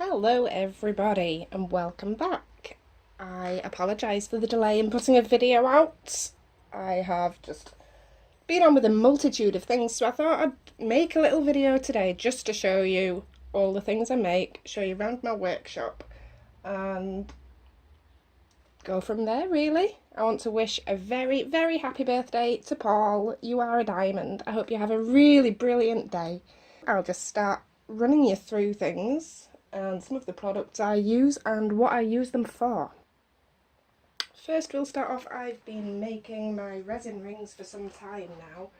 Hello everybody and welcome back. I apologise for the delay in putting a video out. I have just been on with a multitude of things, so I thought I'd make a little video today just to show you all the things I make, show you around my workshop and go from there really. I want to wish a very, very happy birthday to Paul. You are a diamond. I hope you have a really brilliant day. I'll just start running you through things and some of the products I use and what I use them for. First we'll start off, I've been making my resin rings for some time now.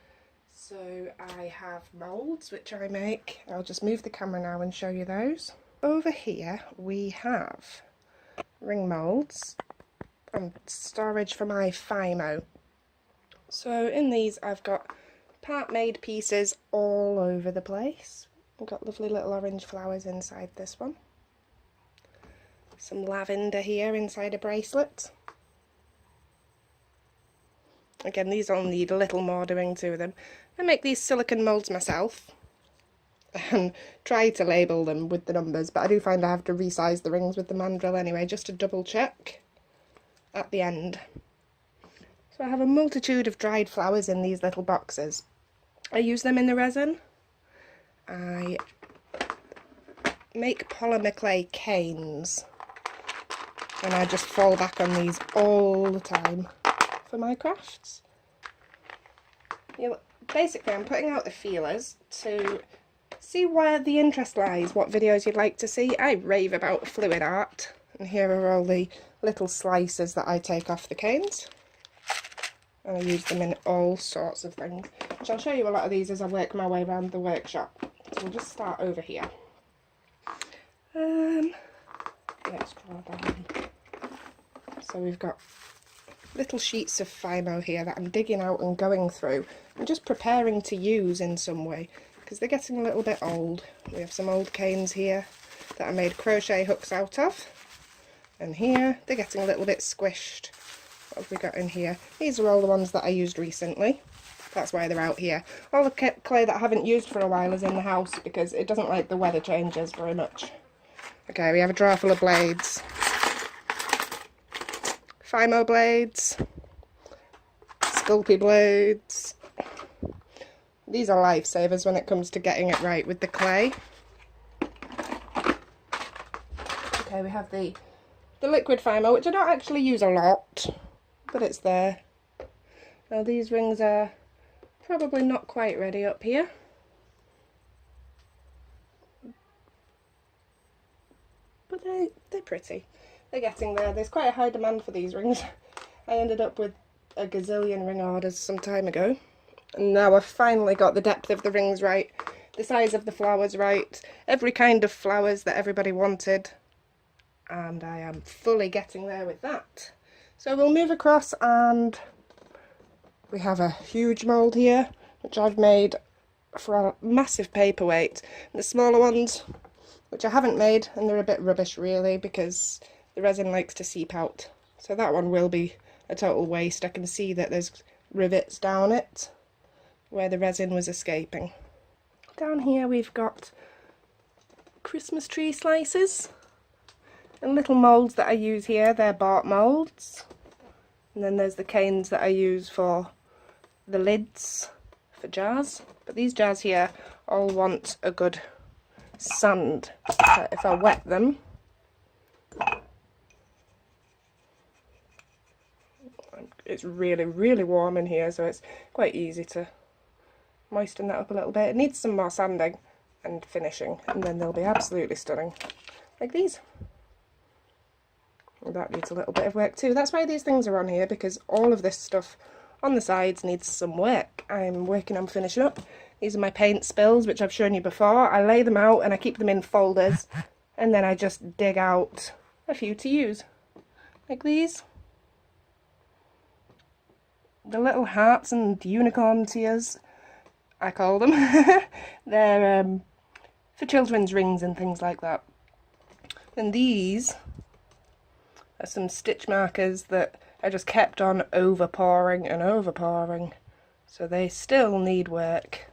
So I have moulds which I make. I'll just move the camera now and show you those. Over here we have ring moulds and storage for my FIMO. So in these I've got part made pieces all over the place. I've got lovely little orange flowers inside this one. Some lavender here inside a bracelet. Again, these all need a little more doing to them. I make these silicone moulds myself and try to label them with the numbers, but I do find I have to resize the rings with the mandrel anyway, just to double check at the end. So I have a multitude of dried flowers in these little boxes. I use them in the resin. I make polymer clay canes and I just fall back on these all the time for my crafts. Basically I'm putting out the feelers to see where the interest lies, what videos you'd like to see. I rave about fluid art, and here are all the little slices that I take off the canes. And I use them in all sorts of things, which I'll show you a lot of these as I work my way around the workshop. So we'll just start over here. Let's draw down. So we've got little sheets of FIMO here that I'm digging out and going through. I'm just preparing to use in some way, because they're getting a little bit old. We have some old canes here that I made crochet hooks out of. And here, they're getting a little bit squished. What have we got in here? These are all the ones that I used recently. That's why they're out here. All the clay that I haven't used for a while is in the house because it doesn't like the weather changes very much. Okay, we have a drawer full of blades. FIMO blades. Sculpey blades. These are lifesavers when it comes to getting it right with the clay. Okay, we have the liquid FIMO, which I don't actually use a lot, but it's there. Now these rings are probably not quite ready up here. But they're pretty. They're getting there. There's quite a high demand for these rings. I ended up with a gazillion ring orders some time ago. And now I've finally got the depth of the rings right, the size of the flowers right, every kind of flowers that everybody wanted. And I am fully getting there with that. So we'll move across, and we have a huge mould here, which I've made for a massive paperweight. And the smaller ones, which I haven't made, and they're a bit rubbish really, because the resin likes to seep out. So that one will be a total waste. I can see that there's rivets down it, where the resin was escaping. Down here we've got Christmas tree slices. And little moulds that I use here, they're bark moulds. And then there's the canes that I use for the lids for jars. But these jars here all want a good sand. So if I wet them, it's really, really warm in here, so it's quite easy to moisten that up a little bit. It needs some more sanding and finishing, and then they'll be absolutely stunning, like these. That needs a little bit of work too. That's why these things are on here, because all of this stuff on the sides needs some work. I'm working on finishing up. These are my paint spills, which I've shown you before. I lay them out and I keep them in folders, and then I just dig out a few to use, like these. The little hearts and unicorn tears, I call them. They're for children's rings and things like that. And these are some stitch markers that I just kept on overpouring and overpouring, so they still need work.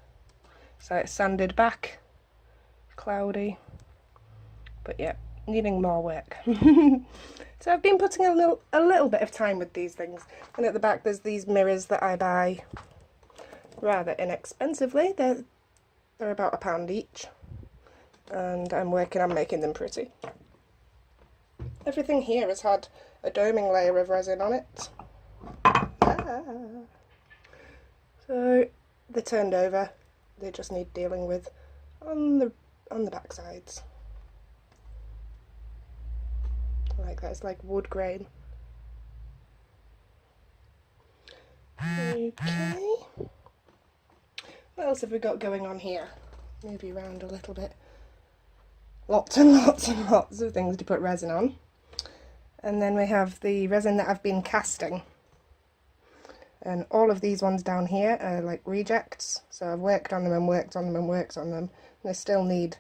So it's sanded back, cloudy, But yeah, needing more work. So I've been putting a little bit of time with these things. And at the back there's these mirrors that I buy rather inexpensively. They're about £1 each. And I'm working on making them pretty. Everything here has had a doming layer of resin on it. So they're turned over. They just need dealing with on the back sides. Like that, it's like wood grain. Okay. What else have we got going on here? Move you around a little bit. Lots and lots and lots of things to put resin on. And then we have the resin that I've been casting. And all of these ones down here are like rejects. So I've worked on them and worked on them and worked on them. And I still need,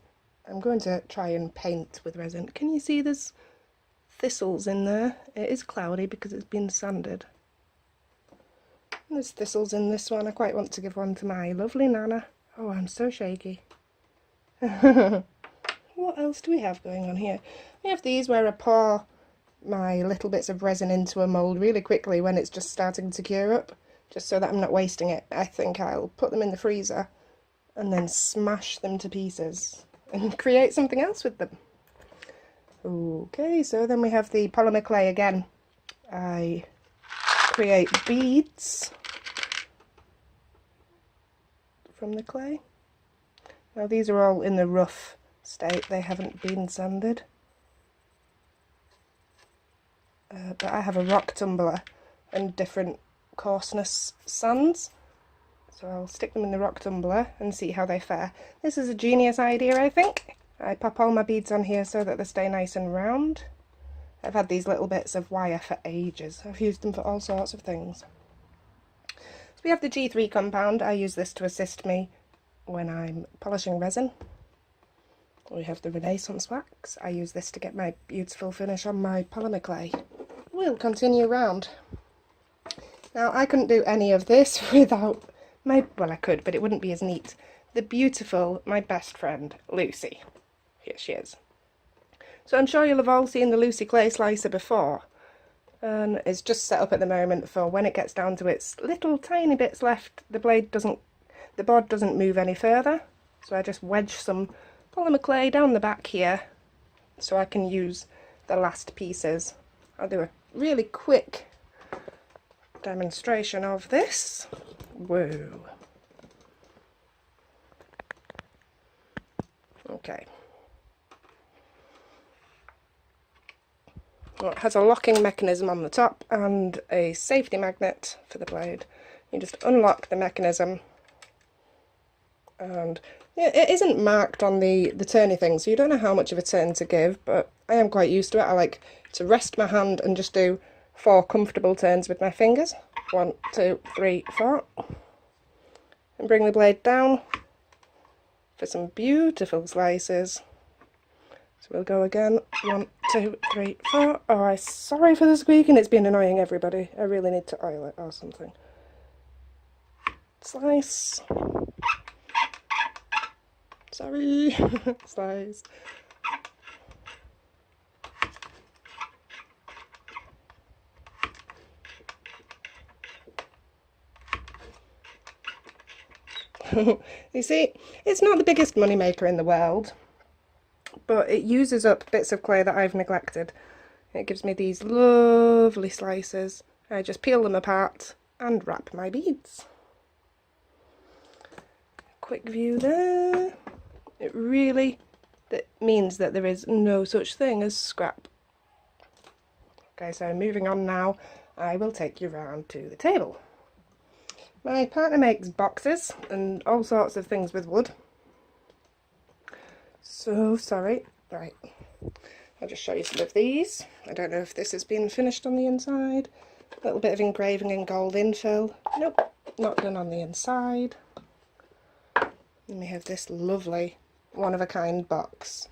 I'm going to try and paint with resin. Can you see there's thistles in there? It is cloudy because it's been sanded. And there's thistles in this one. I quite want to give one to my lovely Nana. Oh, I'm so shaky. What else do we have going on here? We have these where I pour my little bits of resin into a mould really quickly when it's just starting to cure up, just so that I'm not wasting it. I think I'll put them in the freezer and then smash them to pieces and create something else with them. Okay, so then we have the polymer clay again. I create beads from the clay. Now these are all in the rough state, they haven't been sanded. But I have a rock tumbler and different coarseness sands, so I'll stick them in the rock tumbler and see how they fare. This is a genius idea, I think. I pop all my beads on here so that they stay nice and round. I've had these little bits of wire for ages. I've used them for all sorts of things. So we have the G3 compound. I use this to assist me when I'm polishing resin. We have the Renaissance wax. I use this to get my beautiful finish on my polymer clay. We'll continue round. Now I couldn't do any of this without my, well I could, but it wouldn't be as neat. The beautiful, my best friend, Lucy. Here she is. So I'm sure you'll have all seen the Lucy clay slicer before. And it's just set up at the moment for when it gets down to its little tiny bits left, the board doesn't move any further. So I just wedge some polymer clay down the back here so I can use the last pieces. I'll do a really quick demonstration of this. Whoa. Okay. Well, it has a locking mechanism on the top and a safety magnet for the blade. You just unlock the mechanism, and it isn't marked on the turny thing, so you don't know how much of a turn to give, but I am quite used to it. I like to rest my hand and just do 4 comfortable turns with my fingers. 1, 2, 3, 4. And bring the blade down for some beautiful slices. So we'll go again. 1, 2, 3, 4. Oh, I'm sorry for the squeaking. It's been annoying everybody. I really need to oil it or something. Slice. Sorry. Slice. You see, it's not the biggest money maker in the world, but it uses up bits of clay that I've neglected. It gives me these lovely slices. I just peel them apart and wrap my beads. Quick view there. It really means that there is no such thing as scrap. Okay, so moving on now, I will take you round to the table. My partner makes boxes and all sorts of things with wood. So sorry. Right, I'll just show you some of these. I don't know if this has been finished on the inside. A little bit of engraving in gold infill. Nope, not done on the inside. And we have this lovely one-of-a-kind box.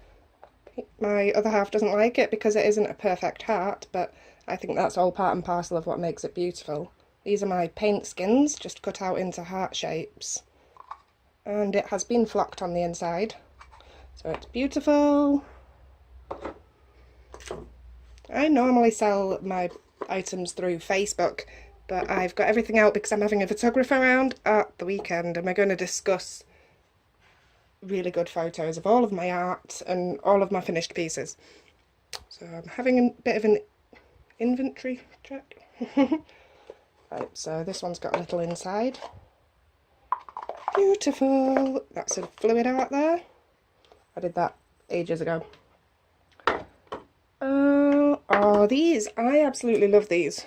My other half doesn't like it because it isn't a perfect heart, but I think that's all part and parcel of what makes it beautiful. These are my paint skins, just cut out into heart shapes. And it has been flocked on the inside. So it's beautiful. I normally sell my items through Facebook, but I've got everything out because I'm having a photographer around at the weekend, and we're going to discuss really good photos of all of my art and all of my finished pieces. So I'm having a bit of an inventory check. Right, so this one's got a little inside. Beautiful. That's a fluid art there. I did that ages ago. Oh, these. I absolutely love these.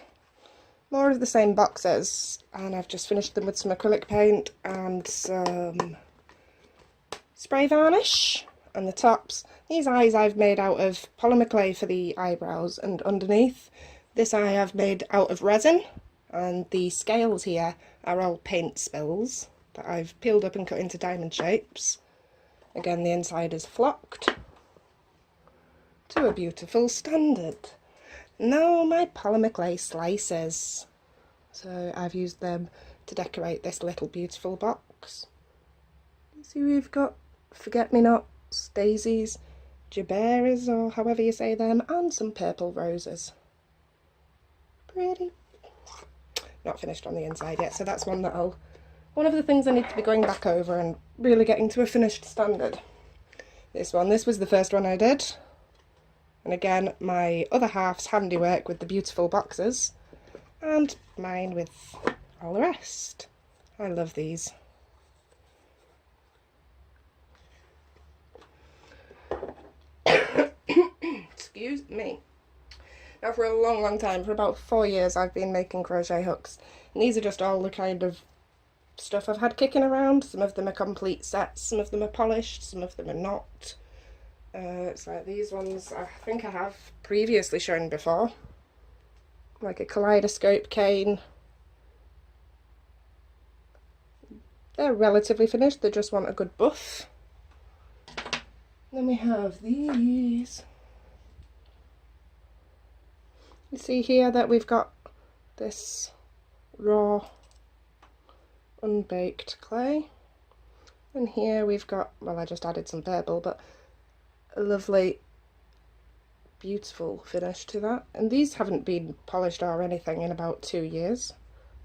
More of the same boxes, and I've just finished them with some acrylic paint and some spray varnish on the tops. These eyes I've made out of polymer clay for the eyebrows, and underneath this eye I've made out of resin, and the scales here are all paint spills that I've peeled up and cut into diamond shapes. Again, the inside is flocked to a beautiful standard. Now my polymer clay slices. So I've used them to decorate this little beautiful box. You see we've got forget-me-nots, daisies, jewelleries, or however you say them, and some purple roses. Pretty. Not finished on the inside yet, so that's one of the things I need to be going back over and really getting to a finished standard. This was the first one I did. And again, my other half's handiwork with the beautiful boxes, and mine with all the rest. I love these. Excuse me. Now for a long time, for about 4 years, I've been making crochet hooks. And these are just all the kind of stuff I've had kicking around. Some of them are complete sets, some of them are polished, some of them are not. It's like these ones I think I have previously shown before. Like a kaleidoscope cane. They're relatively finished, they just want a good buff. Then we have these. You see here that we've got this raw unbaked clay. And here we've got, well, I just added some purple, but a lovely beautiful finish to that. And these haven't been polished or anything in about 2 years,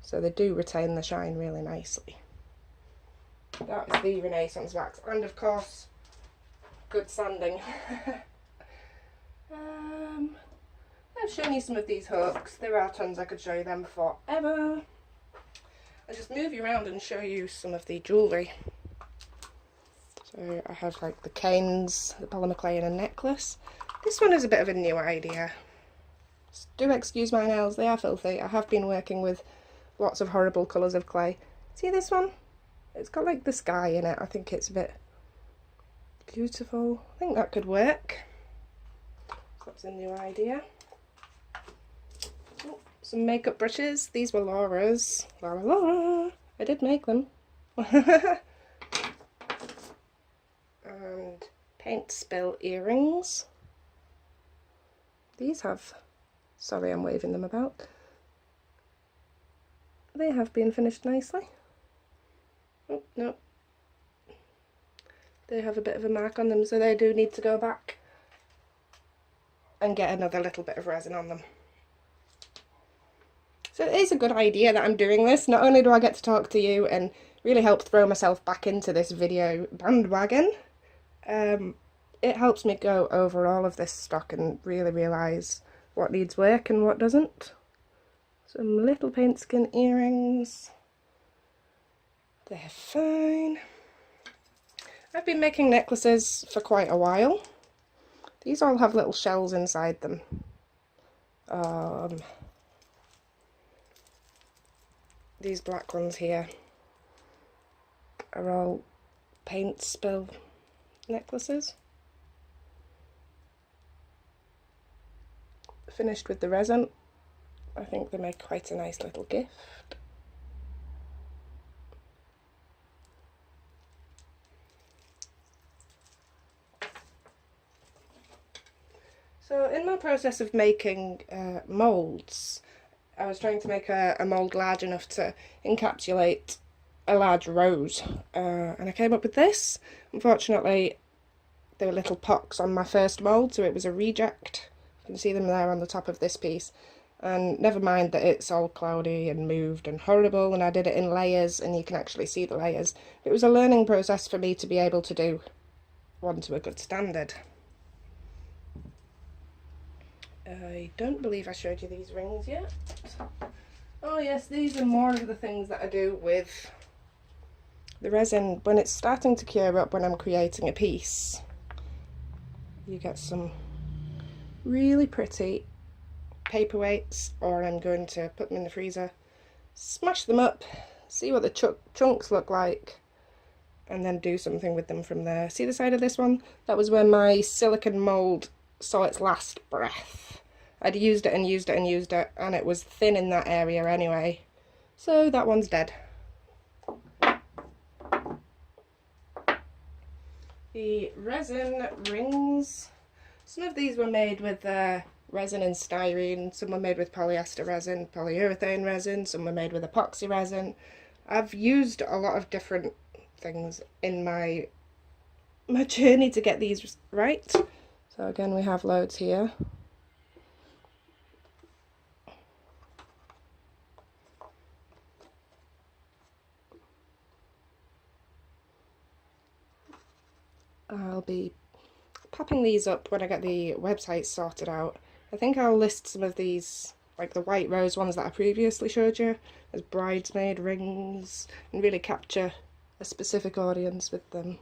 so they do retain the shine really nicely. That is the Renaissance wax, and of course good sanding. I've shown you some of these hooks. There are tons, I could show you them forever. I'll just move you around and show you some of the jewellery. So I have like the canes, the polymer clay, and a necklace. This one is a bit of a new idea. Do excuse my nails, they are filthy. I have been working with lots of horrible colours of clay. See this one? It's got like the sky in it. I think it's a bit beautiful. I think that could work. So that's a new idea. Oh, some makeup brushes. These were Laura's. Laura. I did make them. And paint spill earrings. These have, sorry I'm waving them about, they have been finished nicely. Oh no, they have a bit of a mark on them, so they do need to go back and get another little bit of resin on them. So it is a good idea that I'm doing this. Not only do I get to talk to you and really help throw myself back into this video bandwagon, it helps me go over all of this stock and really realise what needs work and what doesn't. Some little paint skin earrings. They're fine. I've been making necklaces for quite a while. These all have little shells inside them. These black ones here are all paint spill necklaces. Finished with the resin. I think they make quite a nice little gift. So in my process of making moulds, I was trying to make a mould large enough to encapsulate a large rose, and I came up with this. Unfortunately, there were little pocks on my first mould, so it was a reject You can see them there on the top of this piece. And never mind that it's all cloudy and moved and horrible, and I did it in layers and you can actually see the layers. It was a learning process for me to be able to do one to a good standard. I don't believe I showed you these rings yet. Oh yes, these are more of the things that I do with the resin. When it's starting to cure up, when I'm creating a piece, you get some really pretty paperweights, or I'm going to put them in the freezer, smash them up, see what the chunks look like, and then do something with them from there. See the side of this one? That was where my silicone mould saw its last breath. I'd used it and used it and used it, and it was thin in that area anyway. So that one's dead. The resin rings. Some of these were made with resin and styrene, some were made with polyester resin, polyurethane resin, some were made with epoxy resin. I've used a lot of different things in my journey to get these right. So again, we have loads here. I'll be popping these up when I get the website sorted out. I think I'll list some of these, like the white rose ones that I previously showed you, as bridesmaid rings, and really capture a specific audience with them.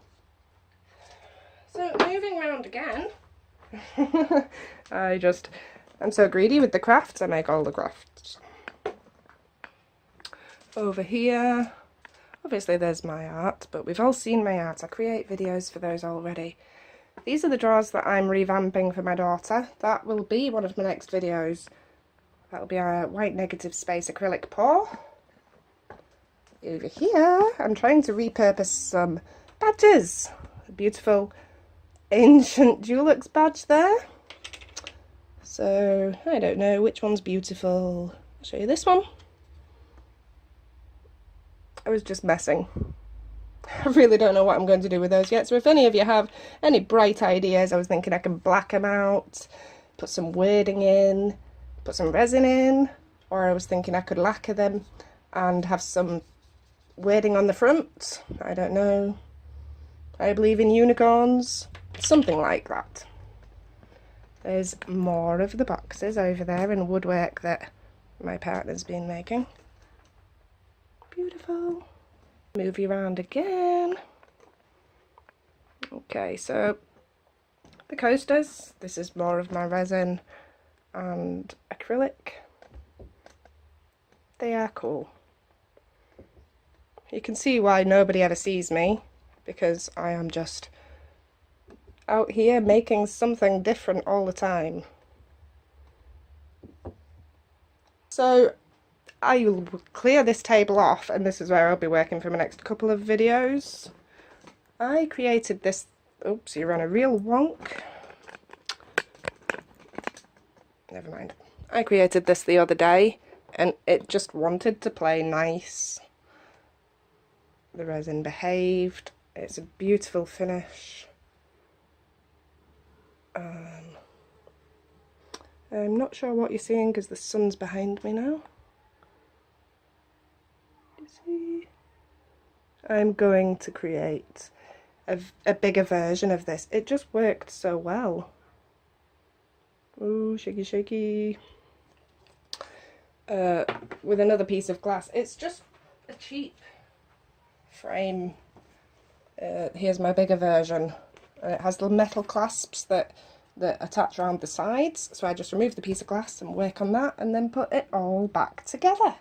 So moving around again, I'm so greedy with the crafts, I make all the crafts. Over here, obviously there's my art, but we've all seen my art. I create videos for those already. These are the drawers that I'm revamping for my daughter. That will be one of my next videos. That'll be a white negative space acrylic pour. Over here, I'm trying to repurpose some badges. A beautiful ancient Dulux badge there. So, I don't know which one's beautiful. I'll show you this one. I was just messing. I really don't know what I'm going to do with those yet, so if any of you have any bright ideas, I was thinking I can black them out, put some wording in, put some resin in, or I was thinking I could lacquer them and have some wording on the front. I don't know. I believe in unicorns. Something like that. There's more of the boxes over there and woodwork that my partner's been making. Beautiful. Move you around again. Okay, so the coasters, this is more of my resin and acrylic. They are cool. You can see why nobody ever sees me, because I am just out here making something different all the time. So I will clear this table off, and this is where I'll be working for my next couple of videos. I created this, oops, you're on a real wonk. Never mind. I created this the other day, and it just wanted to play nice. The resin behaved. It's a beautiful finish. I'm not sure what you're seeing because the sun's behind me now. See? I'm going to create a bigger version of this. It just worked so well. Ooh, shaky shaky. With another piece of glass. It's just a cheap frame. Here's my bigger version. It has the metal clasps that attach around the sides, so I just remove the piece of glass and work on that and then put it all back together.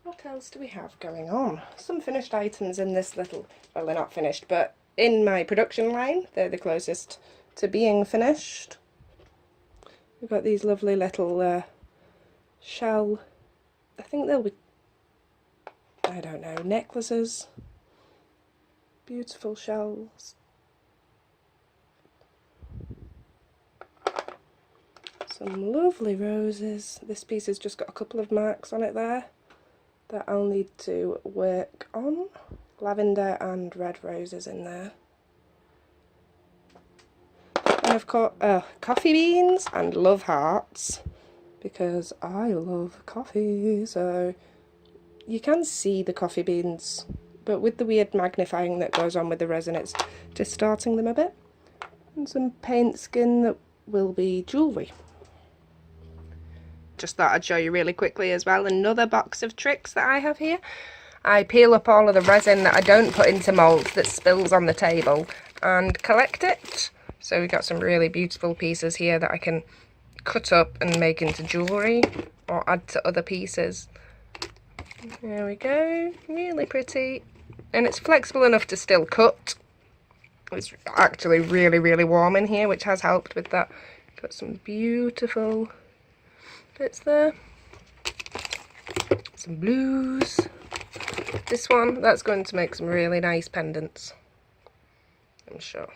What else do we have going on? Some finished items in this little, well, they're not finished, but in my production line, they're the closest to being finished. We've got these lovely little shell, I think they'll be, I don't know, necklaces. Beautiful shells. Some lovely roses. This piece has just got a couple of marks on it there that I'll need to work on. Lavender and red roses in there. of coffee beans and love hearts, because I love coffee. So you can see the coffee beans, but with the weird magnifying that goes on with the resin, it's distorting them a bit. And some paint skin that will be jewellery. Just thought I'd show you really quickly as well another box of tricks that I have here. I peel up all of the resin that I don't put into moulds that spills on the table and collect it. So we've got some really beautiful pieces here that I can cut up and make into jewellery or add to other pieces. There we go, really pretty. And it's flexible enough to still cut. It's actually really, really warm in here, which has helped with that. Got some beautiful bits there. Some blues. This one, that's going to make some really nice pendants, I'm sure.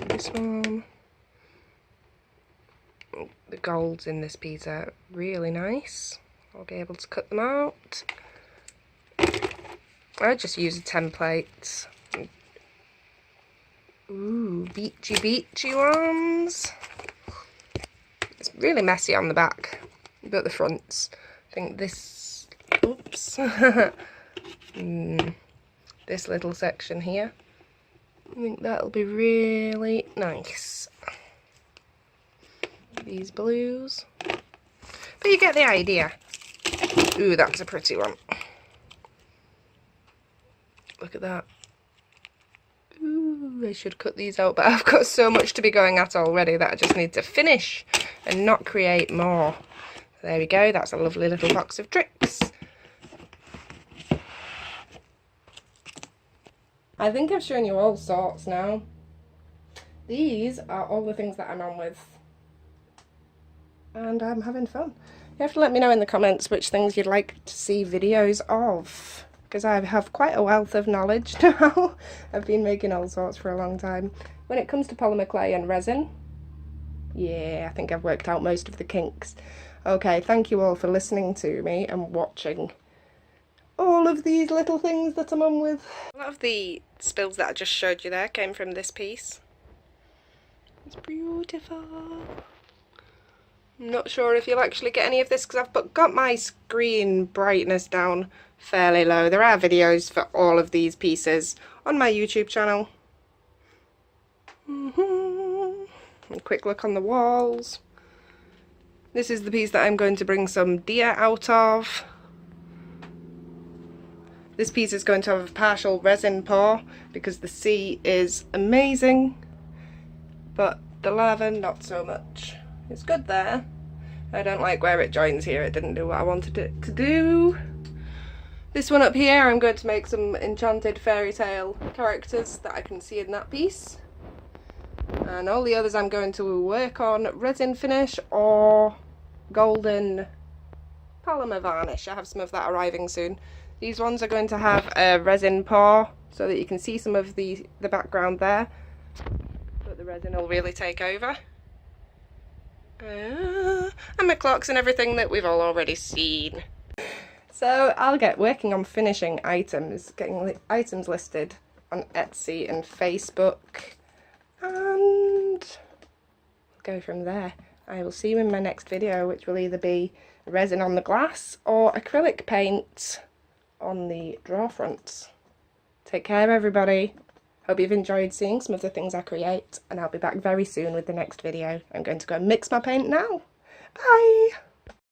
This one. The golds in this piece are really nice. I'll be able to cut them out. I just use a template. Ooh, beachy ones. It's really messy on the back, but the fronts. I think this, oops, this little section here, I think that'll be really nice. These blues, but you get the idea. Ooh, that's a pretty one. Look at that. Ooh, I should cut these out, but I've got so much to be going at already that I just need to finish and not create more. There we go, that's a lovely little box of tricks. I think I've shown you all sorts now. These are all the things that I'm on with, and I'm having fun. You have to let me know in the comments which things you'd like to see videos of, because I have quite a wealth of knowledge now. I've been making all sorts for a long time. When it comes to polymer clay and resin, yeah, I think I've worked out most of the kinks. Okay, thank you all for listening to me and watching all of these little things that I'm on with. A lot of the spills that I just showed you there came from this piece. It's beautiful. I'm not sure if you'll actually get any of this because I've got my screen brightness down fairly low. There are videos for all of these pieces on my YouTube channel. A quick look on the walls. This is the piece that I'm going to bring some deer out of. This piece is going to have a partial resin pour because the sea is amazing, but the lava not so much. It's good there. I don't like where it joins here. It didn't do what I wanted it to do. This one up here, I'm going to make some enchanted fairy tale characters that I can see in that piece. And all the others I'm going to work on resin finish or golden polymer varnish. I have some of that arriving soon. These ones are going to have a resin pour so that you can see some of the background there, but the resin will really take over. And my clocks and everything that we've all already seen. So I'll get working on finishing items, getting items listed on Etsy and Facebook, and go from there. I will see you in my next video, which will either be resin on the glass or acrylic paint on the drawer fronts. Take care everybody. Hope you've enjoyed seeing some of the things I create, and I'll be back very soon with the next video. I'm going to go and mix my paint now. Bye!